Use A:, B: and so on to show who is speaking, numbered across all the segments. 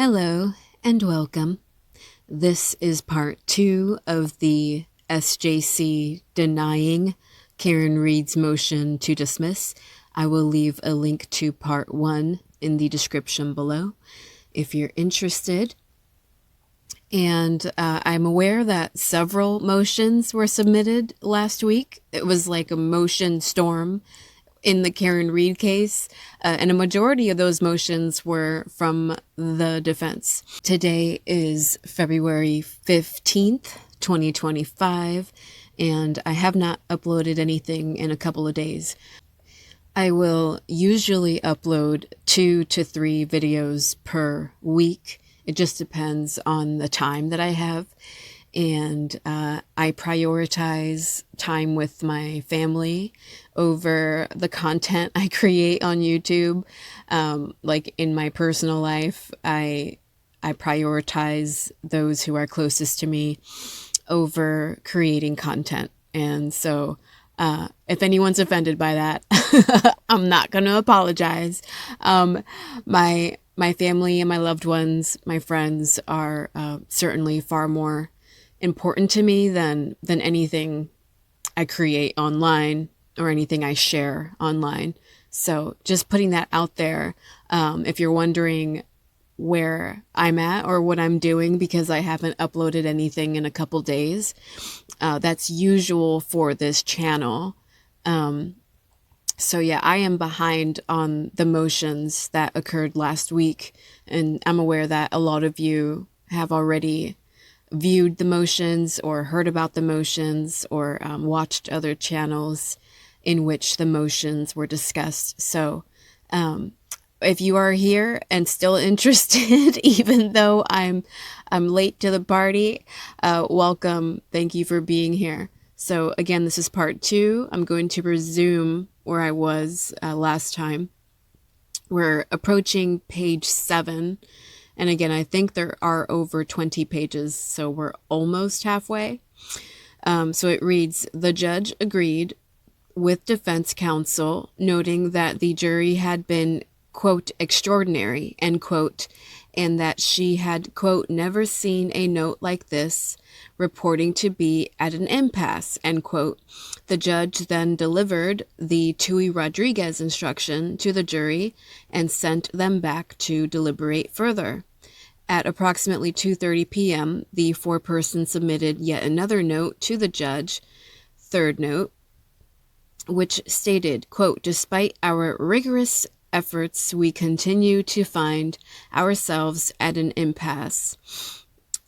A: Hello and welcome. This is part 2 of the SJC denying Karen Reed's motion to dismiss. I will leave a link to part 1 in the description below if you're interested. And I'm aware that several motions were submitted last week. It was like a motion storm in the Karen Reed case, and a majority of those motions were from the defense. Today is February 15th, 2025, and I have not uploaded anything in a couple of days. I will usually upload 2 to 3 videos per week. It just depends on the time that I have. And I prioritize time with my family over the content I create on YouTube. Like in my personal life, I prioritize those who are closest to me over creating content. And so if anyone's offended by that, I'm not going to apologize. My family and my loved ones, my friends are certainly far more important to me than anything I create online or anything I share online. So just putting that out there. If you're wondering where I'm at or what I'm doing because I haven't uploaded anything in a couple days, that's usual for this channel. So yeah, I am behind on the motions that occurred last week, and I'm aware that a lot of you have already viewed the motions or heard about the motions or watched other channels in which the motions were discussed. So if you are here and still interested, even though I'm late to the party, welcome. Thank you for being here. So again, this is part 2. I'm going to resume where I was last time. We're approaching page 7. And again, I think there are over 20 pages, so we're almost halfway. So it reads, the judge agreed with defense counsel, noting that the jury had been, quote, extraordinary, end quote, and that she had, quote, never seen a note like this, reporting to be at an impasse, end quote. The judge then delivered the Tui Rodriguez instruction to the jury and sent them back to deliberate further. At approximately 2:30 p.m., the foreperson submitted yet another note to the judge, third note, which stated, quote, despite our rigorous efforts, we continue to find ourselves at an impasse.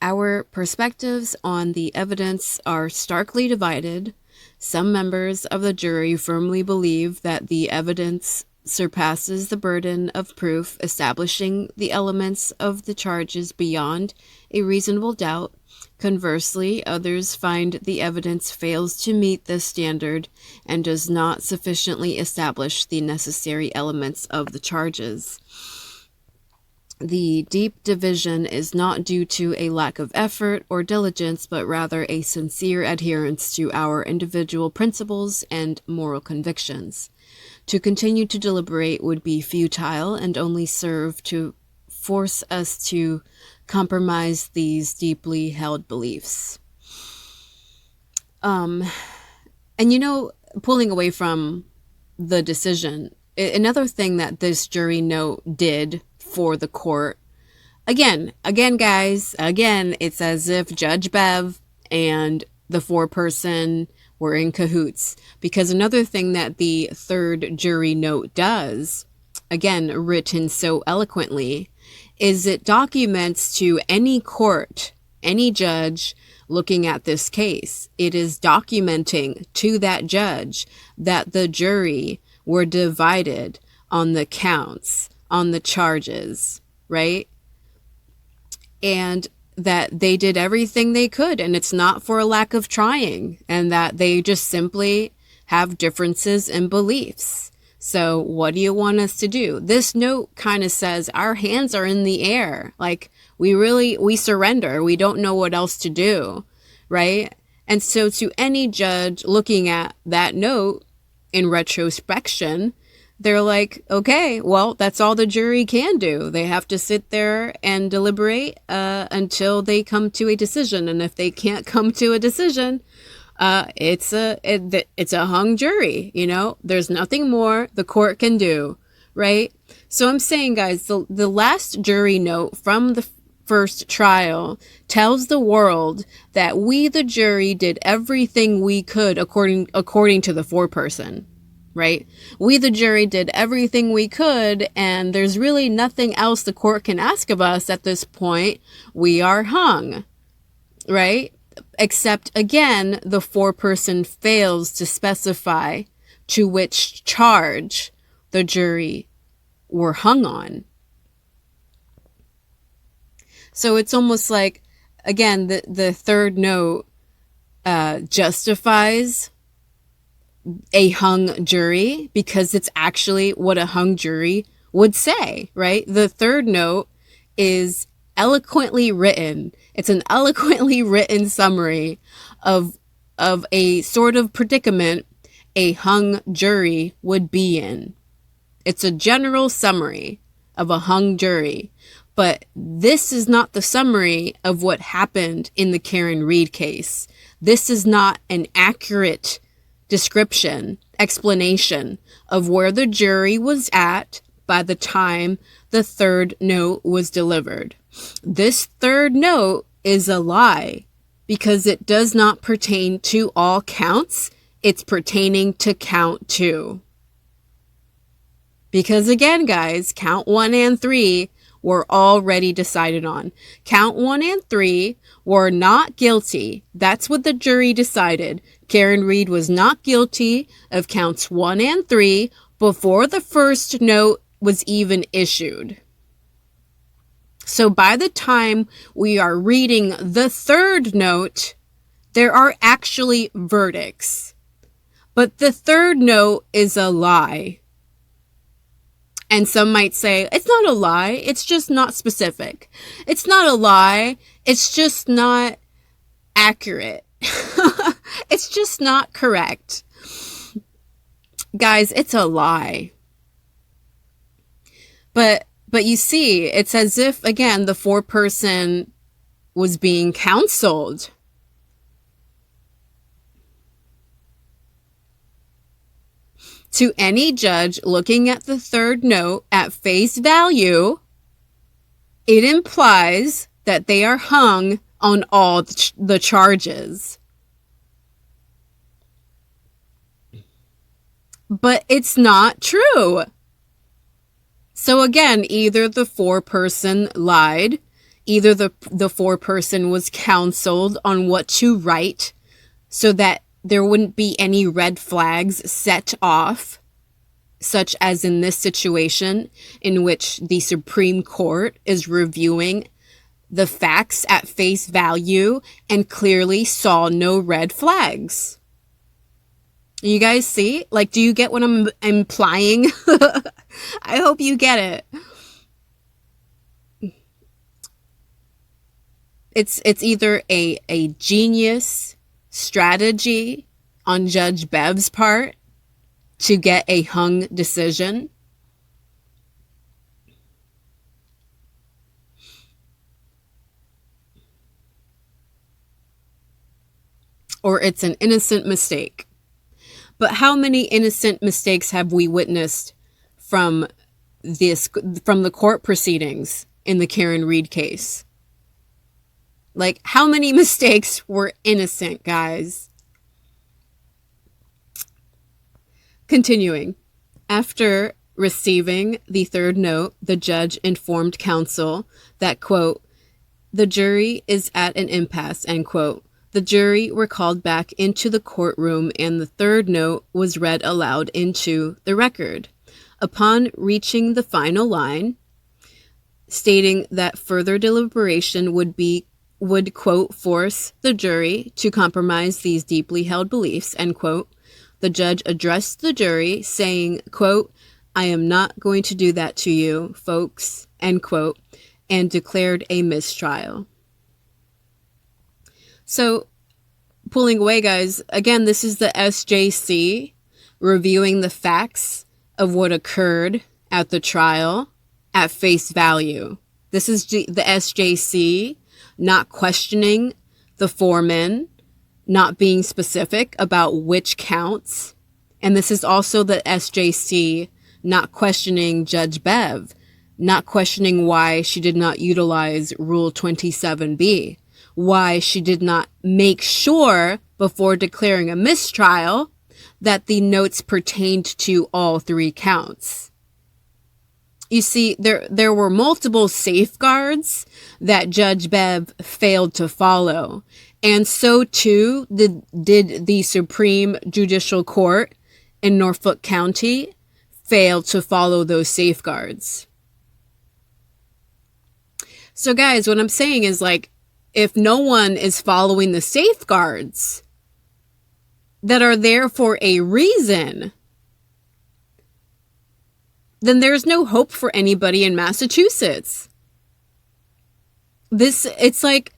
A: Our perspectives on the evidence are starkly divided. Some members of the jury firmly believe that the evidence surpasses the burden of proof, establishing the elements of the charges beyond a reasonable doubt. Conversely, others find the evidence fails to meet this standard and does not sufficiently establish the necessary elements of the charges. The deep division is not due to a lack of effort or diligence, but rather a sincere adherence to our individual principles and moral convictions. To continue to deliberate would be futile and only serve to force us to compromise these deeply held beliefs. And pulling away from the decision, another thing that this jury note did for the court, again, guys, it's as if Judge Bev and the foreperson were in cahoots. Because another thing that the third jury note does, again, written so eloquently, is it documents to any court, any judge looking at this case, it is documenting to that judge that the jury were divided on the counts, on the charges, right? And that they did everything they could, and it's not for a lack of trying, and that they just simply have differences in beliefs. So what do you want us to do? This note kind of says our hands are in the air. Like we surrender. We don't know what else to do, right? And so to any judge looking at that note in retrospection, they're like, okay, well, that's all the jury can do. They have to sit there and deliberate until they come to a decision. And if they can't come to a decision, it's a hung jury. You know, there's nothing more the court can do, right? So I'm saying, guys, the last jury note from the first trial tells the world that we, the jury, did everything we could according to the foreperson. Right? We, the jury, did everything we could, and there's really nothing else the court can ask of us at this point. We are hung, right? Except, again, the foreperson fails to specify to which charge the jury were hung on. So it's almost like, again, the third note justifies a hung jury because it's actually what a hung jury would say, right? The third note is eloquently written. It's an eloquently written summary of a sort of predicament a hung jury would be in. It's a general summary of a hung jury, but this is not the summary of what happened in the Karen Read case. This is not an accurate description, explanation of where the jury was at by the time the third note was delivered. This third note is a lie because it does not pertain to all counts. It's pertaining to count 2. Because again, guys, count 1 and 3 were already decided on. Count 1 and 3 were not guilty. That's what the jury decided. Karen Read was not guilty of counts 1 and 3 before the first note was even issued. So by the time we are reading the third note, there are actually verdicts. But the third note is a lie. And some might say, it's not a lie, it's just not specific. It's not a lie, it's just not accurate. It's just not correct. Guys, it's a lie. But you see, it's as if, again, the foreperson was being counseled. To any judge looking at the third note at face value, it implies that they are hung on all the charges. But it's not true. So again, either the foreperson lied, either the foreperson was counseled on what to write so that there wouldn't be any red flags set off, such as in this situation in which the Supreme Court is reviewing the facts at face value and clearly saw no red flags. You guys see? Like, do you get what I'm implying? I hope you get it. It's either a genius strategy on Judge Bev's part to get a hung decision, or it's an innocent mistake. But how many innocent mistakes have we witnessed from the court proceedings in the Karen Read case? Like, how many mistakes were innocent, guys? Continuing. After receiving the third note, the judge informed counsel that, quote, the jury is at an impasse, end quote. The jury were called back into the courtroom and the third note was read aloud into the record. Upon reaching the final line, stating that further deliberation would, quote, force the jury to compromise these deeply held beliefs, end quote, the judge addressed the jury saying, quote, I am not going to do that to you, folks, end quote, and declared a mistrial. So, pulling away, guys, again, this is the SJC reviewing the facts of what occurred at the trial at face value. This is the SJC not questioning the foreman, not being specific about which counts. And this is also the SJC not questioning Judge Bev, not questioning why she did not utilize Rule 27B, why she did not make sure before declaring a mistrial that the notes pertained to all three counts. You see, there were multiple safeguards that Judge Bev failed to follow. And so too did the Supreme Judicial Court in Norfolk County fail to follow those safeguards. So guys, what I'm saying is, like, if no one is following the safeguards that are there for a reason, then there's no hope for anybody in Massachusetts. It's like,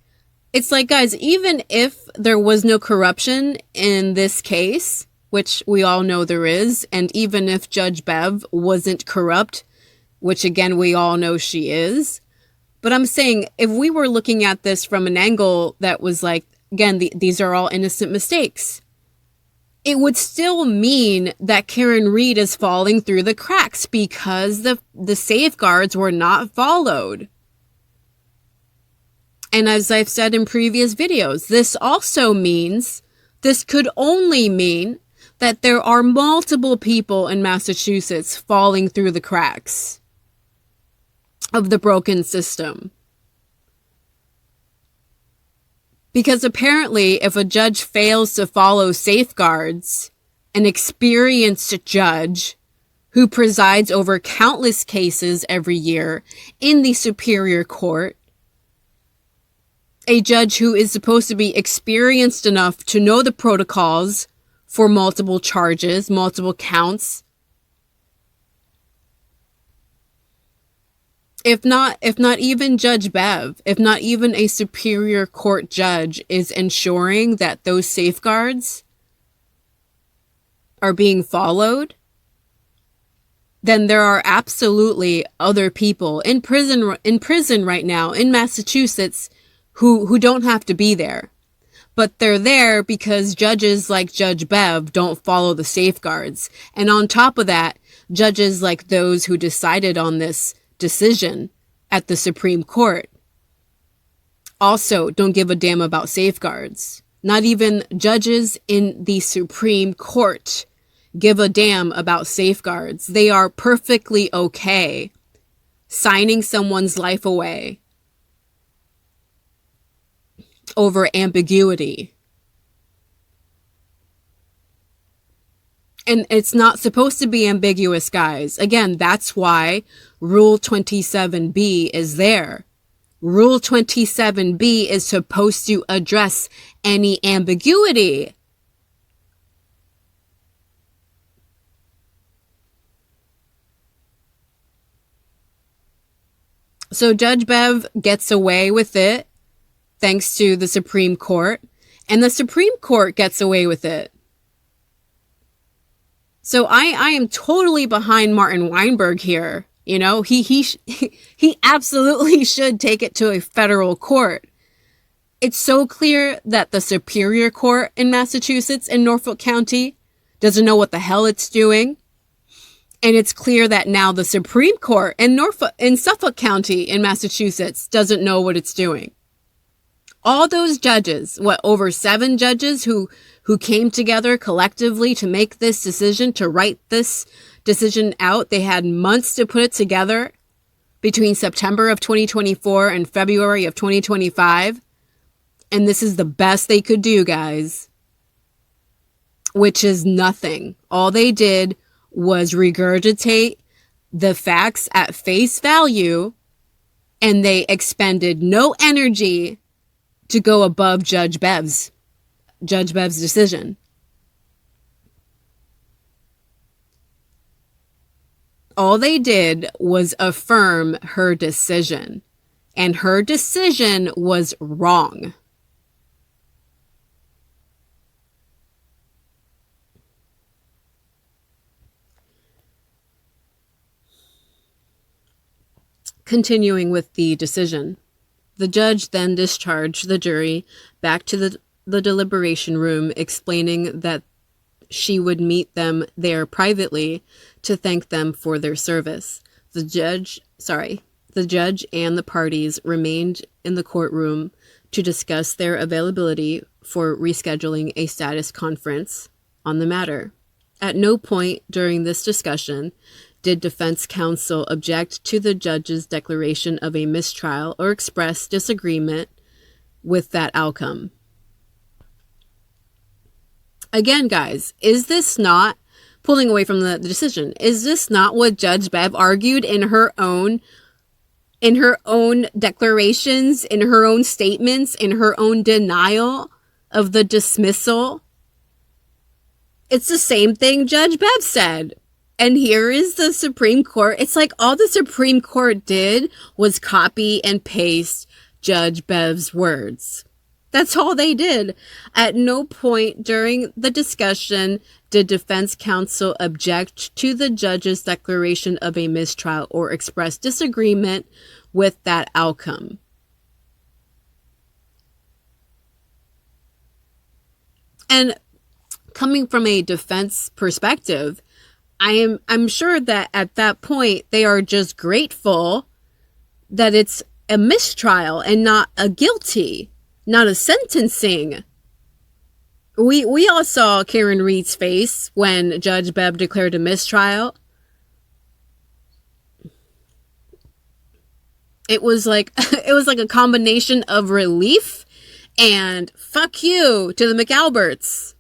A: guys, even if there was no corruption in this case, which we all know there is, and even if Judge Bev wasn't corrupt, which again, we all know she is, but I'm saying, if we were looking at this from an angle that was like, again, these are all innocent mistakes, it would still mean that Karen Read is falling through the cracks because the safeguards were not followed. And as I've said in previous videos, this could only mean that there are multiple people in Massachusetts falling through the cracks of the broken system. Because apparently, if a judge fails to follow safeguards, an experienced judge who presides over countless cases every year in the Superior Court, a judge who is supposed to be experienced enough to know the protocols for multiple charges, multiple counts, if not even Judge Bev, if not even a Superior Court judge is ensuring that those safeguards are being followed, then there are absolutely other people in prison right now in Massachusetts who don't have to be there. But they're there because judges like Judge Bev don't follow the safeguards. And on top of that, judges like those who decided on this decision at the Supreme Court also don't give a damn about safeguards. Not even judges in the Supreme Court give a damn about safeguards. They are perfectly okay signing someone's life away over ambiguity. And it's not supposed to be ambiguous, guys. Again, that's why Rule 27B is there. Rule 27B is supposed to address any ambiguity. So Judge Bev gets away with it thanks to the Supreme Court, and the Supreme Court gets away with it. So I am totally behind Martin Weinberg here. You know, he absolutely should take it to a federal court. It's so clear that the Superior Court in Massachusetts in Norfolk County doesn't know what the hell it's doing. And it's clear that now the Supreme Court in Suffolk County in Massachusetts doesn't know what it's doing. All those judges, over 7 judges who came together collectively to make this decision, to write this decision out. They had months to put it together between September of 2024 and February of 2025. And this is the best they could do, guys, which is nothing. All they did was regurgitate the facts at face value, and they expended no energy to go above Judge Bev's decision. All they did was affirm her decision, and her decision was wrong. Continuing with the decision, the judge then discharged the jury back to the deliberation room, explaining that she would meet them there privately to thank them for their service. The judge and the parties remained in the courtroom to discuss their availability for rescheduling a status conference on the matter. At no point during this discussion did defense counsel object to the judge's declaration of a mistrial or express disagreement with that outcome. Again, guys, is this not, pulling away from the decision, is this not what Judge Bev argued in her own declarations, in her own statements, in her own denial of the dismissal? It's the same thing Judge Bev said. And here is the Supreme Court. It's like all the Supreme Court did was copy and paste Judge Bev's words. That's all they did. At no point during the discussion did defense counsel object to the judge's declaration of a mistrial or express disagreement with that outcome. And coming from a defense perspective, I'm sure that at that point they are just grateful that it's a mistrial and not a guilty, not a sentencing. We all saw Karen Reed's face when Judge Bev declared a mistrial. It was like a combination of relief and fuck you to the McAlberts.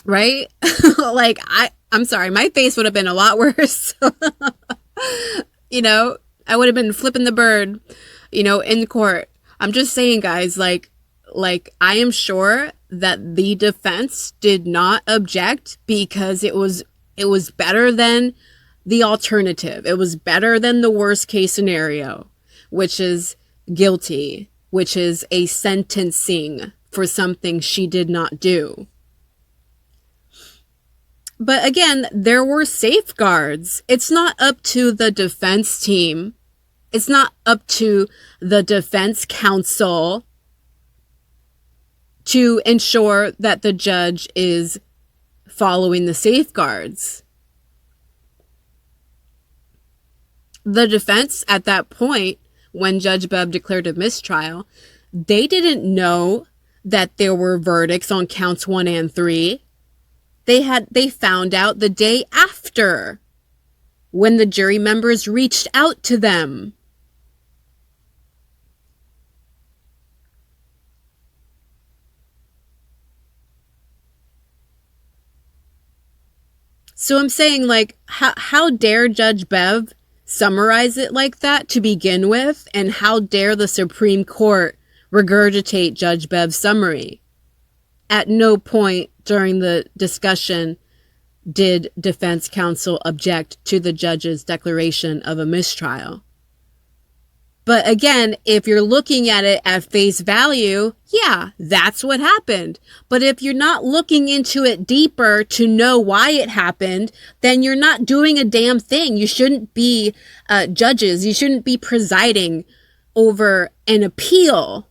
A: Right? Like, I'm sorry, my face would have been a lot worse. You know, I would have been flipping the bird, you know, in court. I'm just saying, guys, like I am sure that the defense did not object because it was better than the alternative. It was better than the worst case scenario, which is guilty, which is a sentencing for something she did not do. But again, there were safeguards. It's not up to the defense team. It's not up to the defense counsel to ensure that the judge is following the safeguards. The defense at that point, when Judge Bev declared a mistrial, they didn't that there were verdicts on counts 1 and 3. They found out the day after, when the jury members reached out to them. So I'm saying, like, how dare Judge Bev summarize it like that to begin with? And how dare the Supreme Court regurgitate Judge Bev's summary? At no point during the discussion did defense counsel object to the judge's declaration of a mistrial. But again, if you're looking at it at face value, yeah, that's what happened. But if you're not looking into it deeper to know why it happened, then you're not doing a damn thing. You shouldn't be judges. You shouldn't be presiding over an appeal.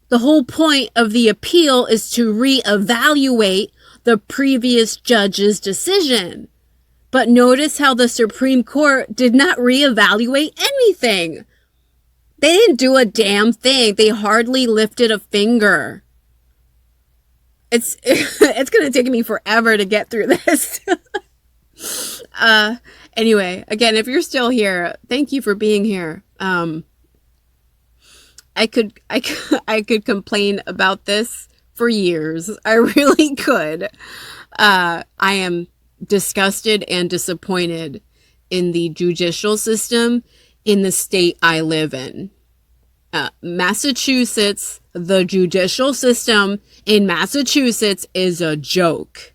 A: The whole point of the appeal is to reevaluate the previous judge's decision. But notice how the Supreme Court did not reevaluate anything. They didn't do a damn thing. They hardly lifted a finger. It's going to take me forever to get through this. Anyway, again, if you're still here, thank you for being here. I could complain about this for years. I really could. I am disgusted and disappointed in the judicial system in the state I live in. Massachusetts, the judicial system in Massachusetts is a joke.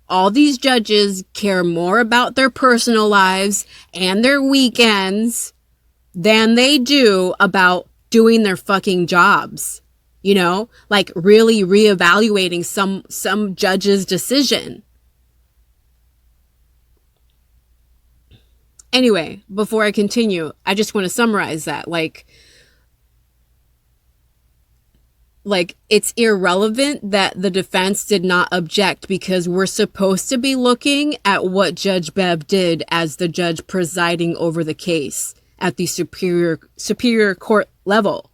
A: All these judges care more about their personal lives and their weekends than they do about doing their fucking jobs. You know, like really reevaluating some judge's decision. Anyway, before I continue, I just want to summarize that. Like it's irrelevant that the defense did not object because we're supposed to be looking at what Judge Bev did as the judge presiding over the case at the superior court level.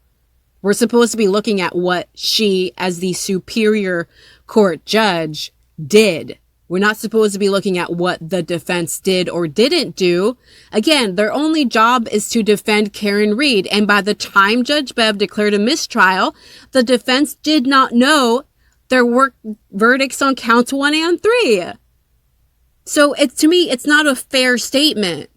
A: We're supposed to be looking at what she, as the superior court judge, did. We're not supposed to be looking at what the defense did or didn't do. Again, their only job is to defend Karen Read. And by the time Judge Bev declared a mistrial, the defense did not know there were verdicts on counts 1 and 3. So to me, it's not a fair statement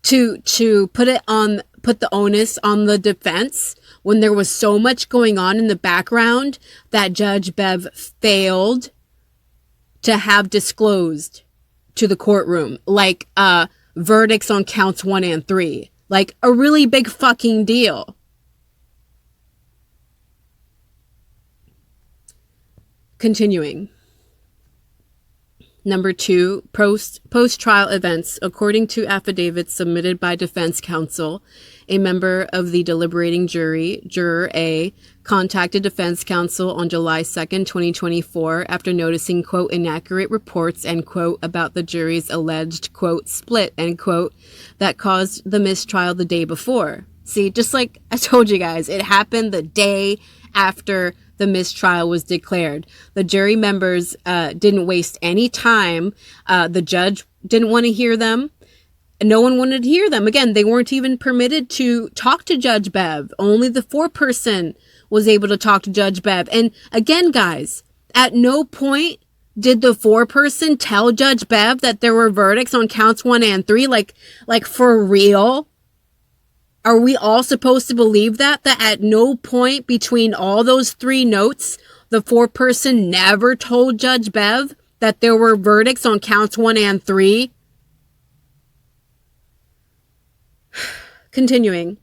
A: to put the onus on the defense when there was so much going on in the background that Judge Bev failed to have disclosed to the courtroom, like verdicts on counts 1 and 3, like a really big fucking deal. Continuing. Number 2, post-trial events. According to affidavits submitted by defense counsel, a member of the deliberating jury, Juror A, contacted defense counsel on July 2nd, 2024, after noticing, quote, inaccurate reports, end quote, about the jury's alleged, quote, split, end quote, that caused the mistrial the day before. See, just like I told you guys, it happened the day after the mistrial was declared. The jury members didn't waste any time. The judge didn't want to hear them. No one wanted to hear them. Again, they weren't even permitted to talk to Judge Bev. Only the foreperson was able to talk to Judge Bev. And again, guys, at no point did the foreperson tell Judge Bev that there were verdicts on counts 1 and 3. Like for real? Are we all supposed to believe that at no point between all those 3 notes, the foreperson never told Judge Bev that there were verdicts on counts 1 and 3? Continuing.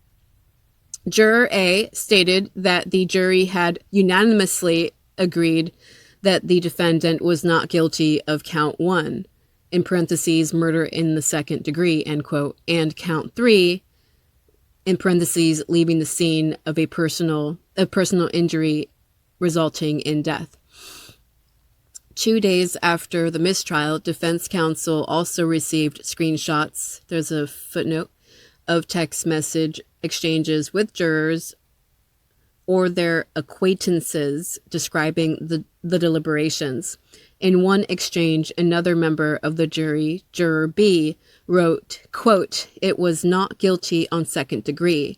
A: Juror A stated that the jury had unanimously agreed that the defendant was not guilty of count 1, in parentheses, murder in the second degree, end quote, and count 3, in parentheses, leaving the scene of a personal injury resulting in death. 2 days after the mistrial, defense counsel also received screenshots, there's a footnote, of text message exchanges with jurors or their acquaintances describing the deliberations. In one exchange, another member of the jury, Juror B, wrote, quote, "It was not guilty on second degree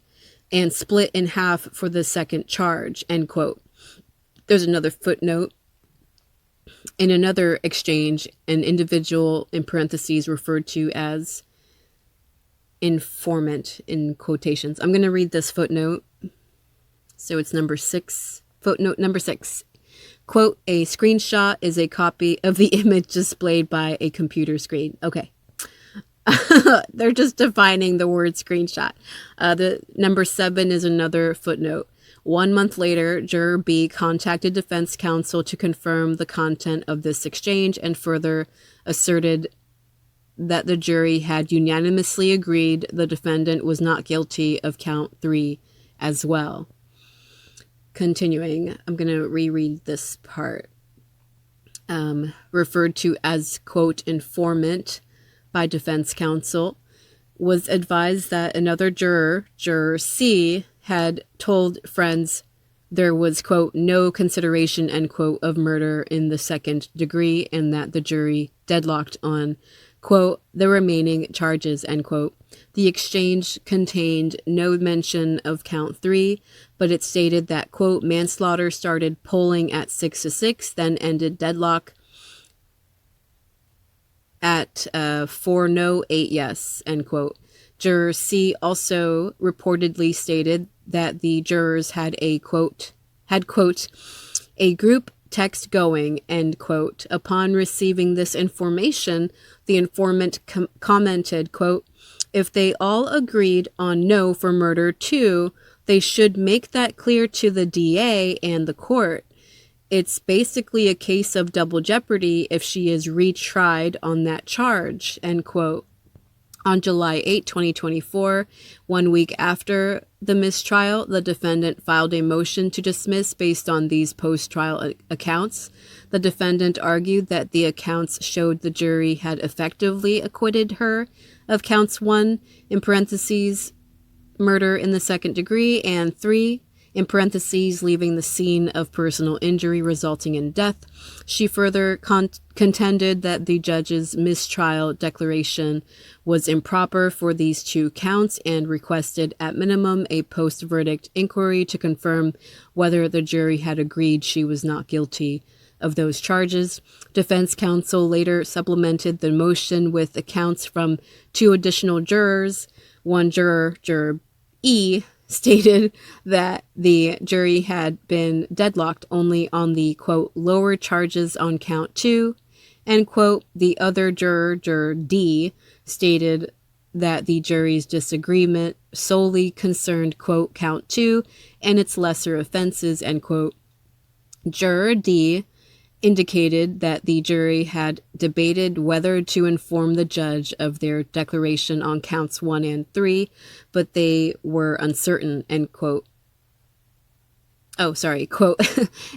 A: and split in half for the second charge," end quote. There's another footnote. In another exchange, an individual, in parentheses, referred to as informant, in quotations. I'm going to read this footnote. So it's number 6. Footnote number 6. Quote, "A screenshot is a copy of the image displayed by a computer screen." Okay. They're just defining the word screenshot. The number 7 is another footnote. 1 month later, Juror B contacted defense counsel to confirm the content of this exchange and further asserted that the jury had unanimously agreed the defendant was not guilty of count 3 as well. Continuing, I'm going to reread this part. Referred to as, quote, informant by defense counsel, was advised that another juror, Juror C, had told friends there was, quote, no consideration, end quote, of murder in the second degree, and that the jury deadlocked on, quote, the remaining charges, end quote. The exchange contained no mention of count 3, but it stated that, quote, manslaughter started polling at 6-6, then ended deadlock at 4 no, 8 yes, end quote. Juror C also reportedly stated that the jurors had quote, a group text going, end quote. Upon receiving this information, the informant commented, quote, if they all agreed on no for murder too, they should make that clear to the DA and the court. It's basically a case of double jeopardy if she is retried on that charge, end quote. On July 8, 2024, 1 week after the mistrial, the defendant filed a motion to dismiss based on these post-trial accounts. The defendant argued that the accounts showed the jury had effectively acquitted her of counts 1, in parentheses, murder in the second degree, and 3, in parentheses, leaving the scene of personal injury resulting in death. She further contended that the judge's mistrial declaration was improper for these 2 counts and requested at minimum a post-verdict inquiry to confirm whether the jury had agreed she was not guilty of those charges. Defense counsel later supplemented the motion with accounts from 2 additional jurors. One juror, Juror E, stated that the jury had been deadlocked only on the, quote, lower charges on count 2, and, quote, the other juror, Juror D, stated that the jury's disagreement solely concerned, quote, count 2 and its lesser offenses, end quote. Juror D indicated that the jury had debated whether to inform the judge of their declaration on counts 1 and 3, but they were uncertain, end quote. Oh, sorry, quote,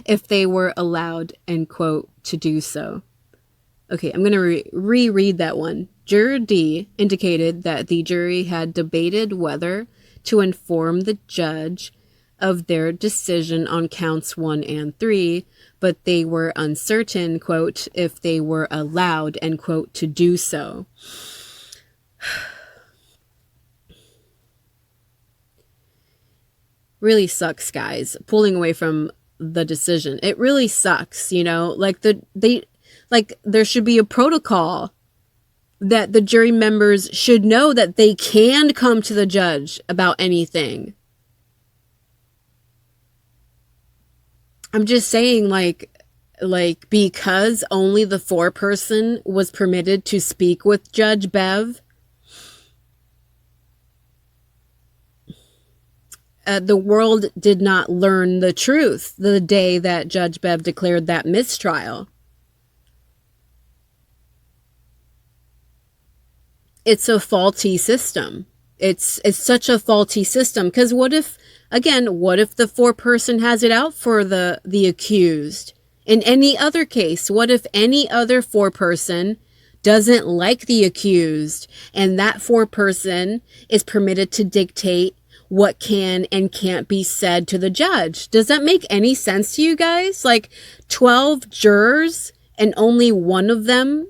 A: if they were allowed, end quote, to do so. Okay, I'm going to reread that one. Juror D indicated that the jury had debated whether to inform the judge of their decision on counts 1 and 3, but they were uncertain, quote, if they were allowed, end quote, to do so. Really sucks, guys, pulling away from the decision. It really sucks, you know, like there should be a protocol that the jury members should know that they can come to the judge about anything. I'm just saying, like because only the 4-person was permitted to speak with Judge Bev, the world did not learn the truth the day that Judge Bev declared that mistrial. It's a faulty system. It's such a faulty system, because what if the 4-person has it out for the accused? In any other case, what if any other 4-person doesn't like the accused and that 4-person is permitted to dictate what can and can't be said to the judge? Does that make any sense to you guys? Like 12 jurors and only one of them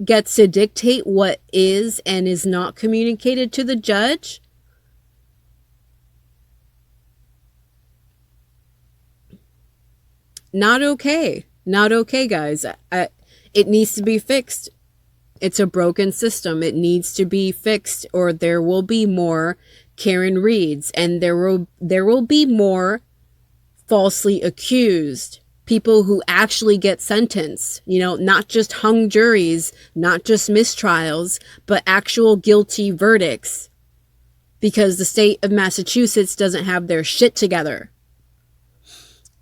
A: gets to dictate what is and is not communicated to the judge? Not okay. Not okay, guys. It needs to be fixed. It's a broken system. It needs to be fixed, or there will be more Karen Reeds, and there will be more falsely accused people who actually get sentenced, you know, not just hung juries, not just mistrials, but actual guilty verdicts, because the state of Massachusetts doesn't have their shit together.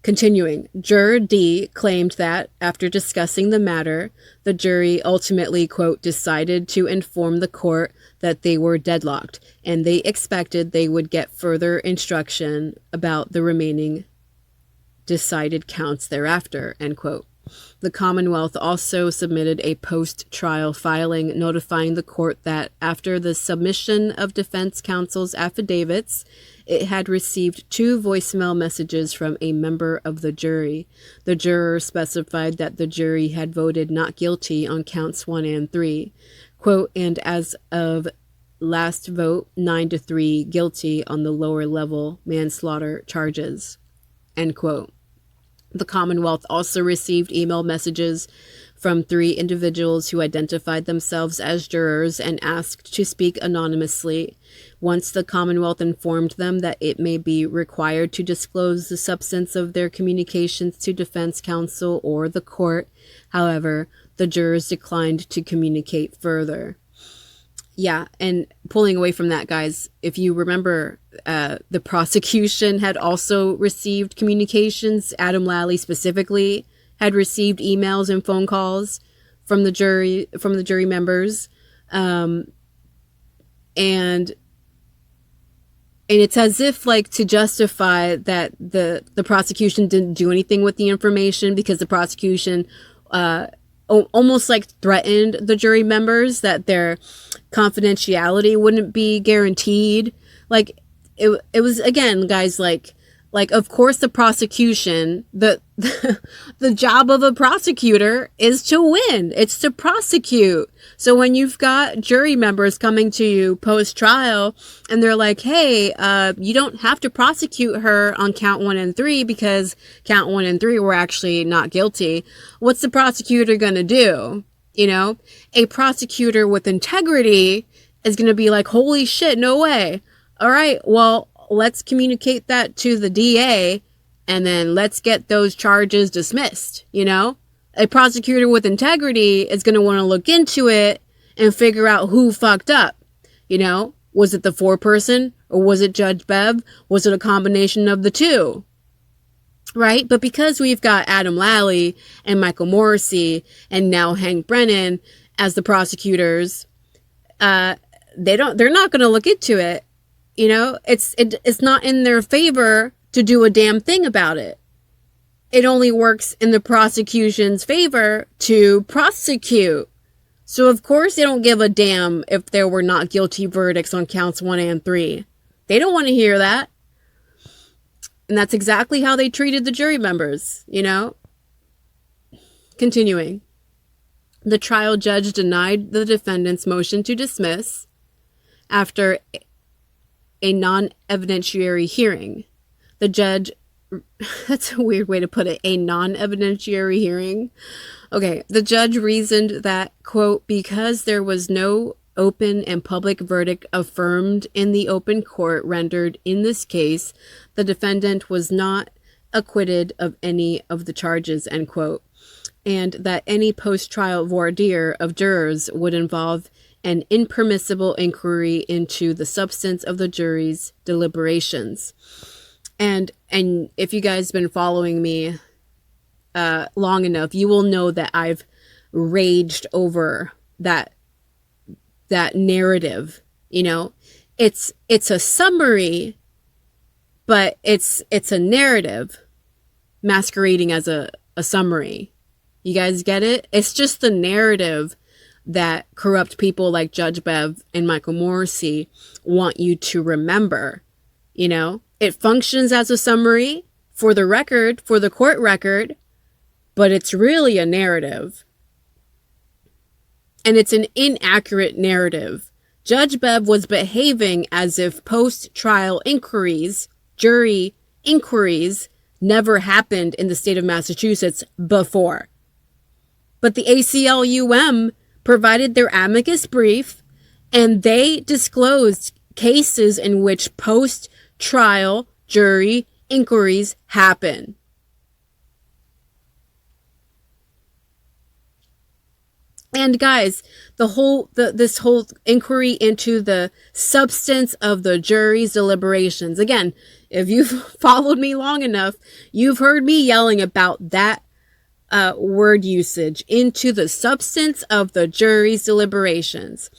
A: Continuing, Juror D claimed that after discussing the matter, the jury ultimately, quote, decided to inform the court that they were deadlocked, and they expected they would get further instruction about the remaining decided counts thereafter, end quote. The Commonwealth also submitted a post-trial filing notifying the court that after the submission of defense counsel's affidavits, it had received 2 voicemail messages from a member of the jury. The juror specified that the jury had voted not guilty on counts 1 and 3. Quote, and as of last vote, 9-3 guilty on the lower level manslaughter charges, end quote. The Commonwealth also received email messages from 3 individuals who identified themselves as jurors and asked to speak anonymously. Once the Commonwealth informed them that it may be required to disclose the substance of their communications to defense counsel or the court, however, the jurors declined to communicate further. Yeah, and pulling away from that, guys, if you remember, the prosecution had also received communications. Adam Lally specifically had received emails and phone calls from the jury members. And it's as if, like, to justify that the prosecution didn't do anything with the information, because the prosecution almost like threatened the jury members that their confidentiality wouldn't be guaranteed. Like, it was, again, guys, like of course the prosecution, the job of a prosecutor is to win. It's to prosecute. So when you've got jury members coming to you post trial and they're like, hey, you don't have to prosecute her on count 1 and 3 because count 1 and 3 were actually not guilty. What's the prosecutor going to do? You know, a prosecutor with integrity is going to be like, holy shit, no way. All right, well, let's communicate that to the DA and then let's get those charges dismissed. You know, a prosecutor with integrity is going to want to look into it and figure out who fucked up. You know, was it the foreperson or was it Judge Bev? Was it a combination of the two? Right? But because we've got Adam Lally and Michael Morrissey and now Hank Brennan as the prosecutors, they're not going to look into it. You know, it's not in their favor to do a damn thing about it. It only works in the prosecution's favor to prosecute. So of course they don't give a damn if there were not guilty verdicts on counts 1 and 3. They don't want to hear that. And that's exactly how they treated the jury members, you know. Continuing. The trial judge denied the defendant's motion to dismiss after a non-evidentiary hearing. The judge, that's a weird way to put it, a non-evidentiary hearing. Okay, the judge reasoned that, quote, because there was no open and public verdict affirmed in the open court rendered in this case, the defendant was not acquitted of any of the charges, end quote, and that any post-trial voir dire of jurors would involve an impermissible inquiry into the substance of the jury's deliberations. And if you guys been following me long enough, you will know that I've raged over that narrative. You know, it's a summary, but it's a narrative masquerading as a summary. You guys get it? It's just the narrative that corrupt people like Judge Bev and Michael Morrissey want you to remember. You know, it functions as a summary for the record, for the court record, but it's really a narrative. And it's an inaccurate narrative. Judge Bev was behaving as if post-trial inquiries, jury inquiries, never happened in the state of Massachusetts before. But the ACLUM provided their amicus brief, and they disclosed cases in which post-trial jury inquiries happen. And guys, this whole inquiry into the substance of the jury's deliberations. Again, if you've followed me long enough, you've heard me yelling about that word usage, into the substance of the jury's deliberations.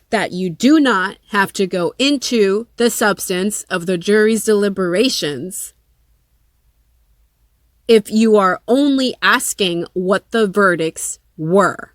A: That you do not have to go into the substance of the jury's deliberations if you are only asking what the verdicts were.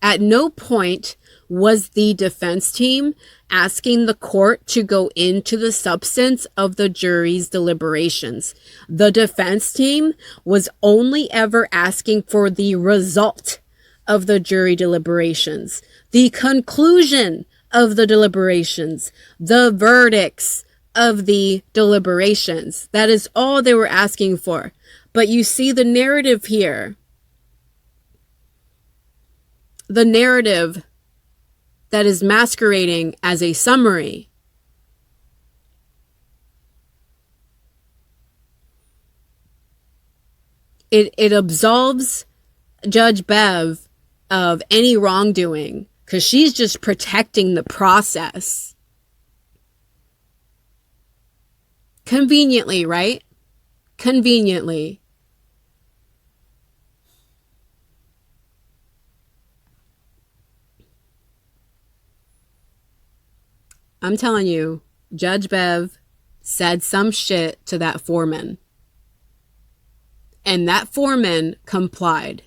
A: At no point was the defense team asking the court to go into the substance of the jury's deliberations. The defense team was only ever asking for the result of the jury deliberations, the conclusion of the deliberations, the verdicts of the deliberations. That is all they were asking for. But you see the narrative here. The narrative that is masquerading as a summary. It absolves Judge Bev of any wrongdoing because she's just protecting the process. Conveniently, right? Conveniently. I'm telling you, Judge Bev said some shit to that foreman. And that foreman complied.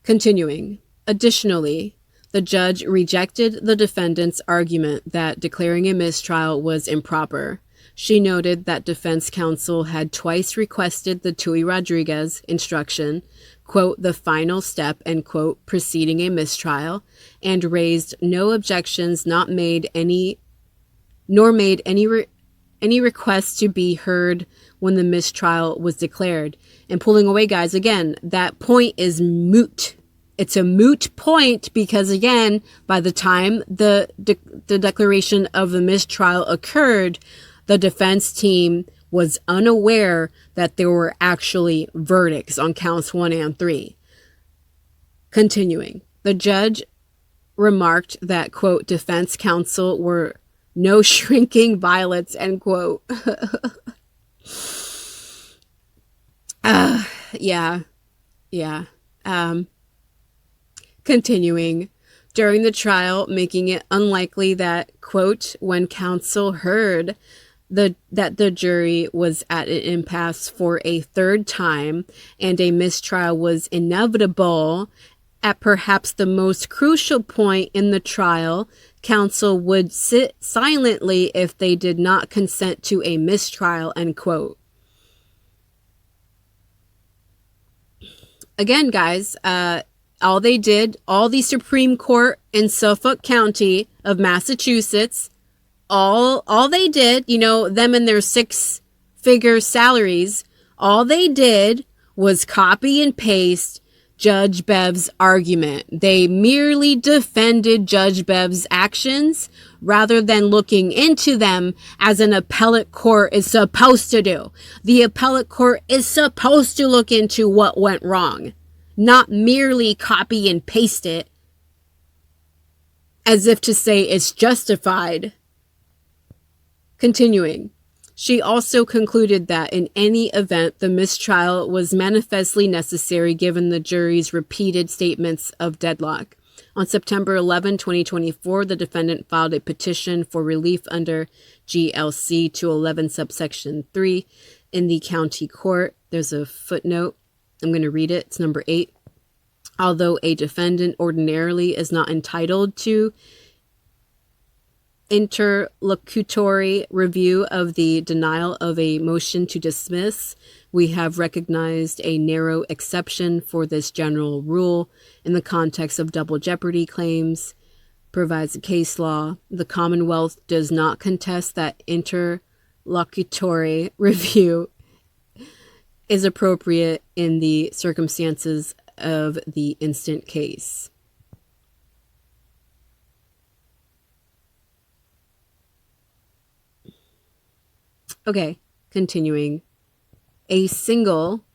A: Continuing. Additionally, the judge rejected the defendant's argument that declaring a mistrial was improper. She noted that defense counsel had twice requested the Tui Rodriguez instruction, quote, the final step, end quote, preceding a mistrial, and raised no objections, nor made any requests to be heard when the mistrial was declared. And pulling away, guys, again, that point is moot. It's a moot point because, again, by the time the declaration of the mistrial occurred, the defense team was unaware that there were actually verdicts on counts 1 and 3. Continuing, the judge remarked that, quote, defense counsel were no shrinking violets, end quote. Yeah. Continuing, during the trial, making it unlikely that, quote, when counsel heard that the jury was at an impasse for a third time and a mistrial was inevitable, at perhaps the most crucial point in the trial, counsel would sit silently if they did not consent to a mistrial, end quote. Again, guys, all the Supreme Court in Suffolk County of Massachusetts, all they did, them and their 6-figure salaries, all they did was copy and paste Judge Bev's argument. They merely defended Judge Bev's actions rather than looking into them as an appellate court is supposed to do. The appellate court is supposed to look into what went wrong, not merely copy and paste it as if to say it's justified. Continuing, she also concluded that in any event, the mistrial was manifestly necessary given the jury's repeated statements of deadlock. On September 11, 2024, the defendant filed a petition for relief under GLC 211 subsection 3 in the county court. There's a footnote. I'm going to read it. It's number 8. Although a defendant ordinarily is not entitled to interlocutory review of the denial of a motion to dismiss, we have recognized a narrow exception for this general rule in the context of double jeopardy claims, provides a case law. The Commonwealth does not contest that interlocutory review is appropriate in the circumstances of the instant case. Okay, continuing. A single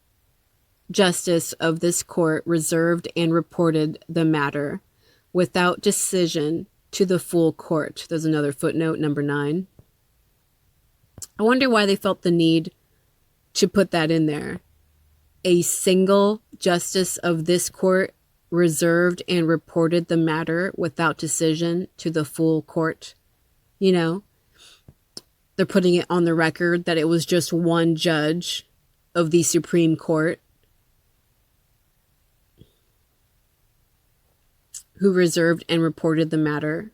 A: justice of this court reserved and reported the matter without decision to the full court. There's another footnote, number 9. I wonder why they felt the need to put that in there. A single justice of this court reserved and reported the matter without decision to the full court. They're putting it on the record that it was just one judge of the Supreme Court who reserved and reported the matter.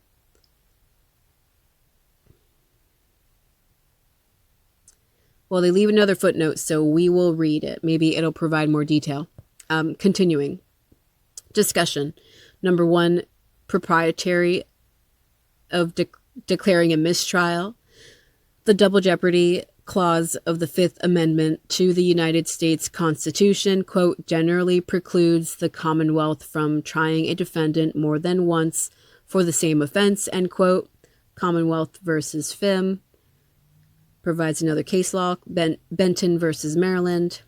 A: Well, they leave another footnote, so we will read it. Maybe it'll provide more detail. Continuing. Discussion. Number 1, proprietary of declaring a mistrial. The double jeopardy clause of the 5th Amendment to the United States Constitution, quote, generally precludes the Commonwealth from trying a defendant more than once for the same offense, end quote. Commonwealth versus FIM. Provides another case law, Benton versus Maryland.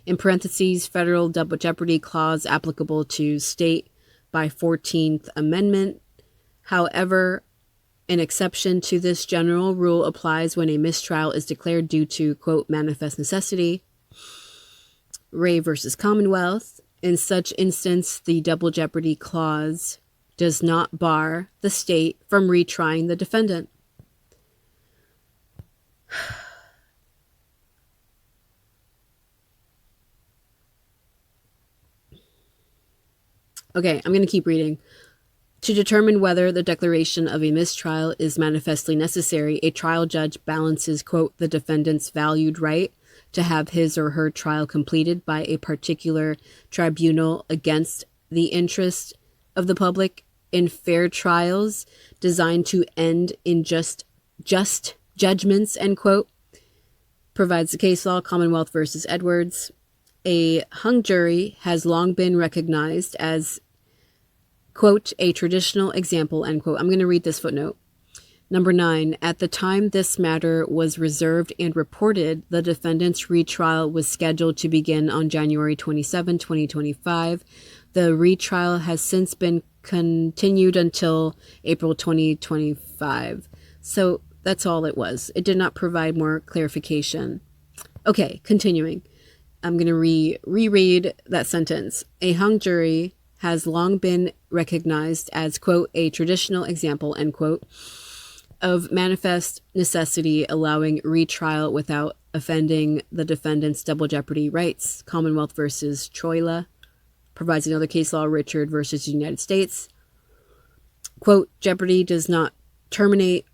A: In parentheses, federal double jeopardy clause applicable to state by 14th Amendment. However, an exception to this general rule applies when a mistrial is declared due to, quote, manifest necessity. Ray versus Commonwealth. In such instance, the double jeopardy clause does not bar the state from retrying the defendant. Okay, I'm going to keep reading. To determine whether the declaration of a mistrial is manifestly necessary, a trial judge balances, quote, the defendant's valued right to have his or her trial completed by a particular tribunal against the interest of the public in fair trials designed to end in just judgments, end quote. Provides the case law, Commonwealth versus Edwards. A hung jury has long been recognized as, quote, a traditional example, end quote. I'm going to read this footnote. Number 9, at the time this matter was reserved and reported, the defendant's retrial was scheduled to begin on January 27, 2025. The retrial has since been continued until April 2025. So that's all it was. It did not provide more clarification. Okay, continuing. I'm going to reread that sentence. A hung jury has long been recognized as, quote, a traditional example, end quote, of manifest necessity allowing retrial without offending the defendant's double jeopardy rights. Commonwealth versus Troila. Provides another case law, Richard versus United States. Quote, jeopardy does not terminate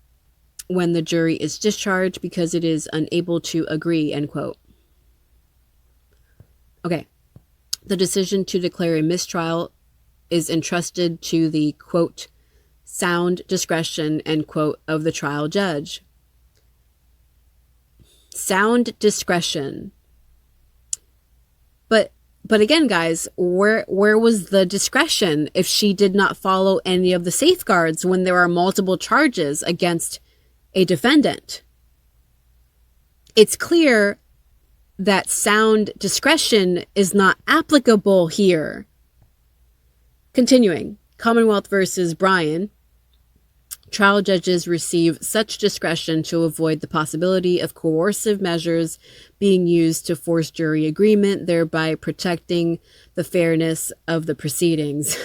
A: when the jury is discharged because it is unable to agree, end quote. Okay. The decision to declare a mistrial is entrusted to the, quote, sound discretion, end quote, of the trial judge. Sound discretion. But again, guys, where was the discretion if she did not follow any of the safeguards when there are multiple charges against a defendant? It's clear that sound discretion is not applicable here. Continuing, Commonwealth versus Bryan. Trial judges receive such discretion to avoid the possibility of coercive measures being used to force jury agreement, thereby protecting the fairness of the proceedings.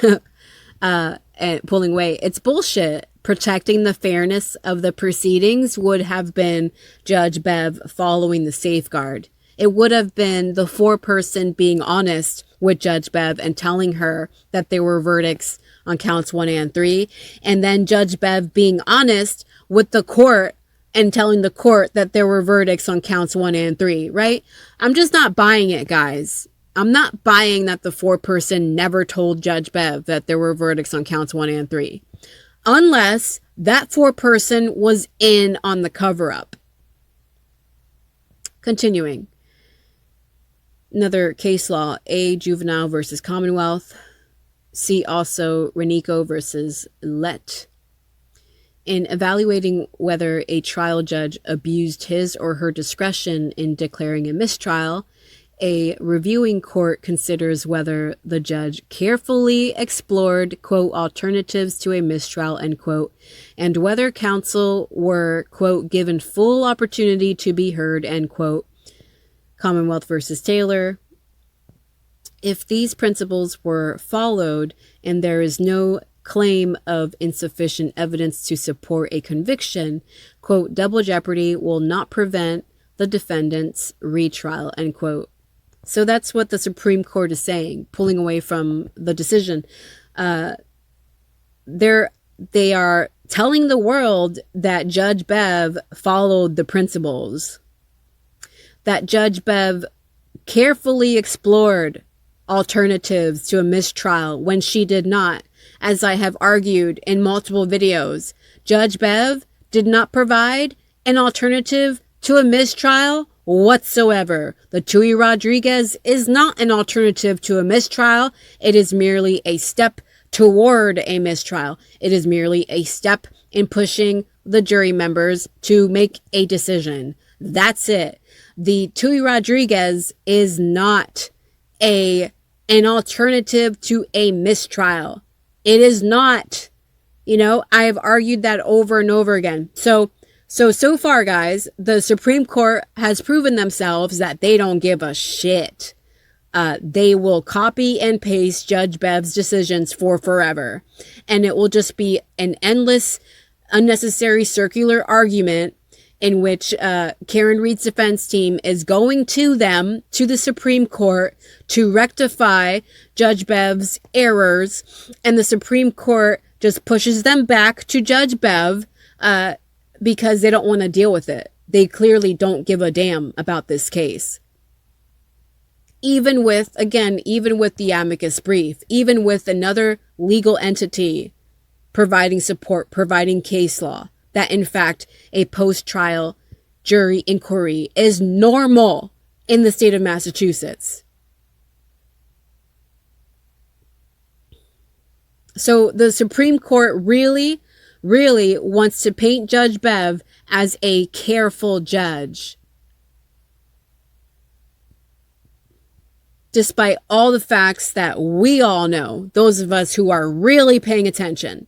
A: And pulling away. It's bullshit. Protecting the fairness of the proceedings would have been Judge Bev following the safeguard. It would have been the foreperson being honest with Judge Bev and telling her that there were verdicts on counts 1 and 3. And then Judge Bev being honest with the court and telling the court that there were verdicts on counts 1 and 3, right? I'm just not buying it, guys. I'm not buying that the foreperson never told Judge Bev that there were verdicts on counts 1 and 3. Unless that foreperson was in on the cover-up. Continuing. Another case law, A. Juvenile versus Commonwealth. See also Renico versus Lett. In evaluating whether a trial judge abused his or her discretion in declaring a mistrial, a reviewing court considers whether the judge carefully explored, quote, alternatives to a mistrial, end quote, and whether counsel were, quote, given full opportunity to be heard, end quote. Commonwealth versus Taylor. If these principles were followed and there is no claim of insufficient evidence to support a conviction, quote, double jeopardy will not prevent the defendant's retrial, end quote. So that's what the Supreme Court is saying, pulling away from the decision. They are telling the world that Judge Bev followed the principles, that Judge Bev carefully explored alternatives to a mistrial when she did not. As I have argued in multiple videos, Judge Bev did not provide an alternative to a mistrial whatsoever. The Tui Rodriguez is not an alternative to a mistrial. It is merely a step toward a mistrial. It is merely a step in pushing the jury members to make a decision. That's it. The Tui Rodriguez is not an alternative to a mistrial. It is not. I have argued that over and over again. So far, guys, the Supreme Court has proven themselves that they don't give a shit. they will copy and paste Judge Bev's decisions for forever. And it will just be an endless, unnecessary circular argument in which Karen Reed's defense team is going to them, to the Supreme Court, to rectify Judge Bev's errors. And the Supreme Court just pushes them back to Judge Bev because they don't want to deal with it. They clearly don't give a damn about this case. Even with the amicus brief, even with another legal entity providing support, providing case law, that in fact a post-trial jury inquiry is normal in the state of Massachusetts. So the Supreme Court really wants to paint Judge Bev as a careful judge, despite all the facts that we all know, those of us who are really paying attention.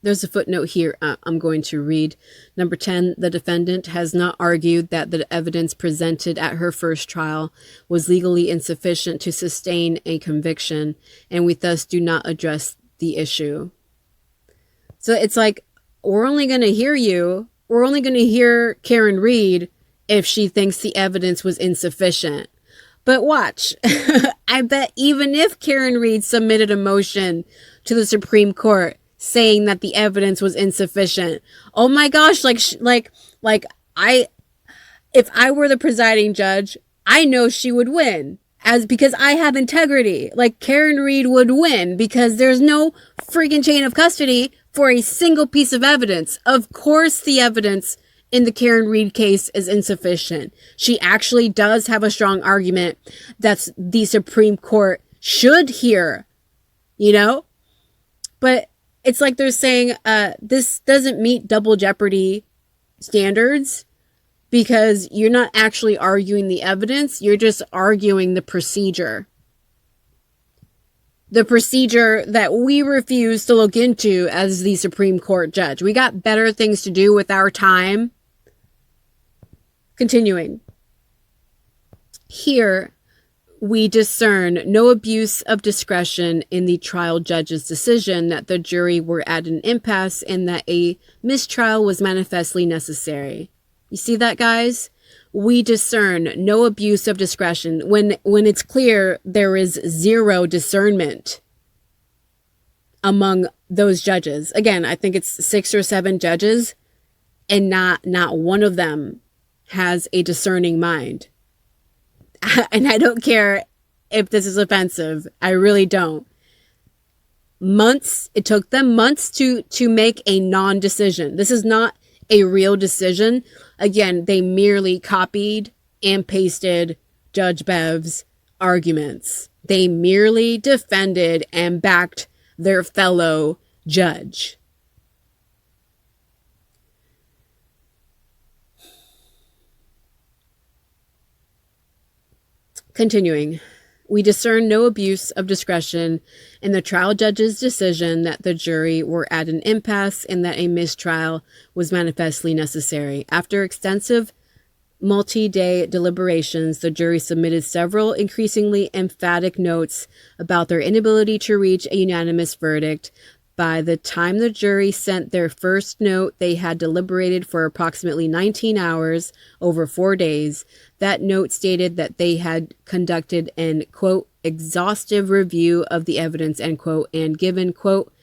A: There's a footnote here I'm going to read. Number 10, the defendant has not argued that the evidence presented at her first trial was legally insufficient to sustain a conviction, and we thus do not address the issue. So it's like, we're only going to hear Karen Reed if she thinks the evidence was insufficient. But watch, I bet even if Karen Reed submitted a motion to the Supreme Court saying that the evidence was insufficient, oh my gosh, if I were the presiding judge, I know she would win, because I have integrity. Like, Karen Reed would win because there's no freaking chain of custody for a single piece of evidence. Of course the evidence in the Karen Reed case is insufficient. She actually does have a strong argument that the Supreme Court should hear, but it's like they're saying this doesn't meet double jeopardy standards because you're not actually arguing the evidence. You're just arguing the procedure. The procedure that we refuse to look into as the Supreme Court judge. We got better things to do with our time. Continuing. Here, we discern no abuse of discretion in the trial judge's decision that the jury were at an impasse and that a mistrial was manifestly necessary. You see that, guys? We discern no abuse of discretion when it's clear there is zero discernment among those judges. Again, I think it's 6 or 7 judges, and not one of them has a discerning mind. And I don't care if this is offensive. I really don't. It took them months to make a non-decision. This is not a real decision. Again, they merely copied and pasted Judge Bev's arguments. They merely defended and backed their fellow judge. Continuing, we discern no abuse of discretion in the trial judge's decision that the jury were at an impasse and that a mistrial was manifestly necessary. After extensive multi-day deliberations, the jury submitted several increasingly emphatic notes about their inability to reach a unanimous verdict. By the time the jury sent their first note, they had deliberated for approximately 19 hours over 4 days. That note stated that they had conducted an, quote, exhaustive review of the evidence, end quote, and given, quote,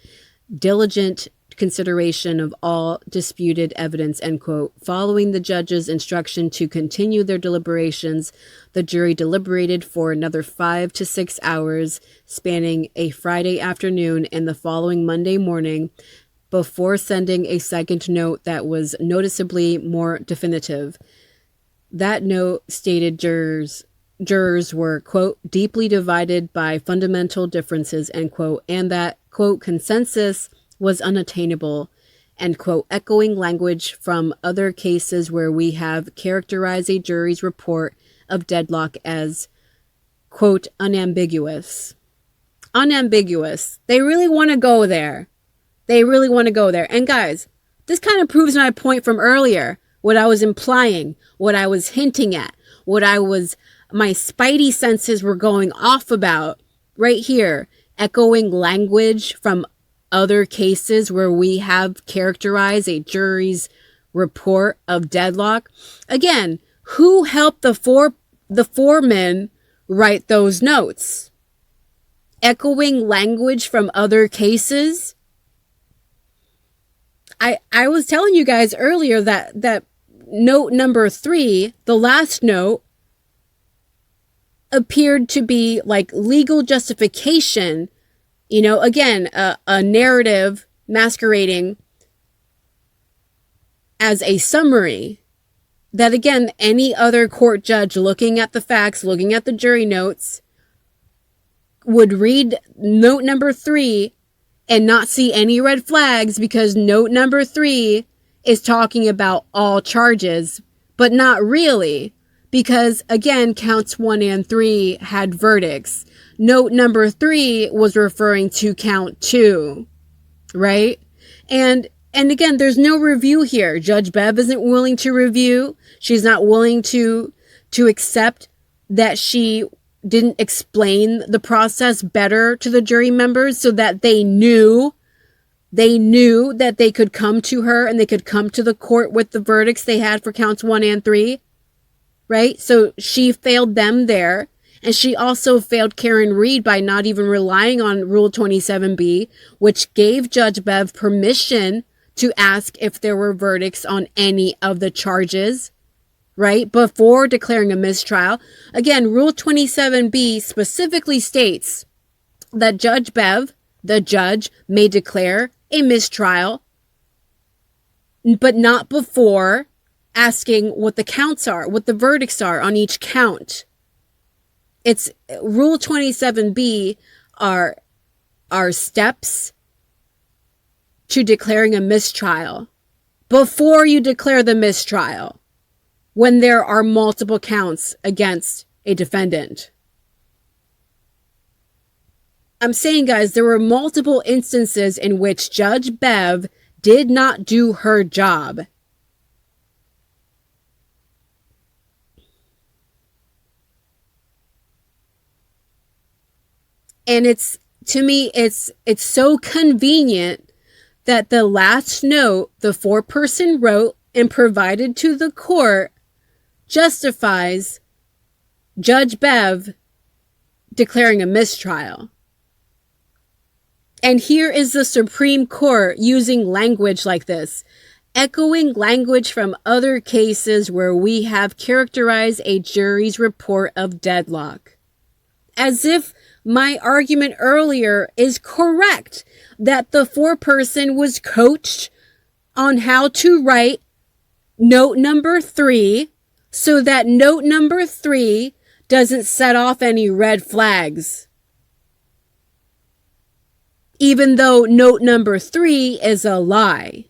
A: diligent consideration of all disputed evidence, end quote. Following the judge's instruction to continue their deliberations, the jury deliberated for another 5 to 6 hours, spanning a Friday afternoon and the following Monday morning, before sending a second note that was noticeably more definitive. That note stated jurors were, quote, deeply divided by fundamental differences, end quote, and that, quote, consensus was unattainable, end quote, echoing language from other cases where we have characterized a jury's report of deadlock as, quote, unambiguous. Unambiguous. They really want to go there. And guys, this kind of proves my point from earlier. what I was implying, what I was hinting at, my spidey senses were going off about right here, echoing language from other cases where we have characterized a jury's report of deadlock. Again, who helped the foreman write those notes? Echoing language from other cases. I was telling you guys earlier that note number 3, the last note, appeared to be like legal justification, again, a narrative masquerading as a summary that, again, any other court judge looking at the facts, looking at the jury notes, would read note number 3 and not see any red flags, because note number 3 is talking about all charges, but not really, because, again, counts 1 and 3 had verdicts. Note number 3 was referring to count 2, right? And again, there's no review here. Judge Bev isn't willing to review. She's not willing to accept that she didn't explain the process better to the jury members so that they knew that they could come to her and they could come to the court with the verdicts they had for counts 1 and 3, right? So she failed them there. And she also failed Karen Reed by not even relying on Rule 27B, which gave Judge Bev permission to ask if there were verdicts on any of the charges, right, before declaring a mistrial. Again, Rule 27B specifically states that Judge Bev, the judge, may declare a mistrial, but not before asking what the counts are, what the verdicts are on each count. It's Rule 27B are steps to declaring a mistrial before you declare the mistrial when there are multiple counts against a defendant. I'm saying, guys, there were multiple instances in which Judge Bev did not do her job. And to me, it's so convenient that the last note the foreperson wrote and provided to the court justifies Judge Bev declaring a mistrial. And here is the Supreme Court using language like this, echoing language from other cases where we have characterized a jury's report of deadlock. As if my argument earlier is correct, that the foreperson was coached on how to write note number 3 so that note number 3 doesn't set off any red flags. Even though note number 3 is a lie.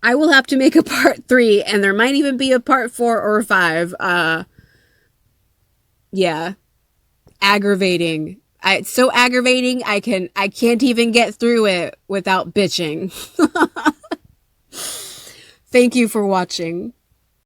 A: I will have to make a part 3, and there might even be a part 4 or 5. Yeah. Aggravating. It's so aggravating, I can't even get through it without bitching. Thank you for watching.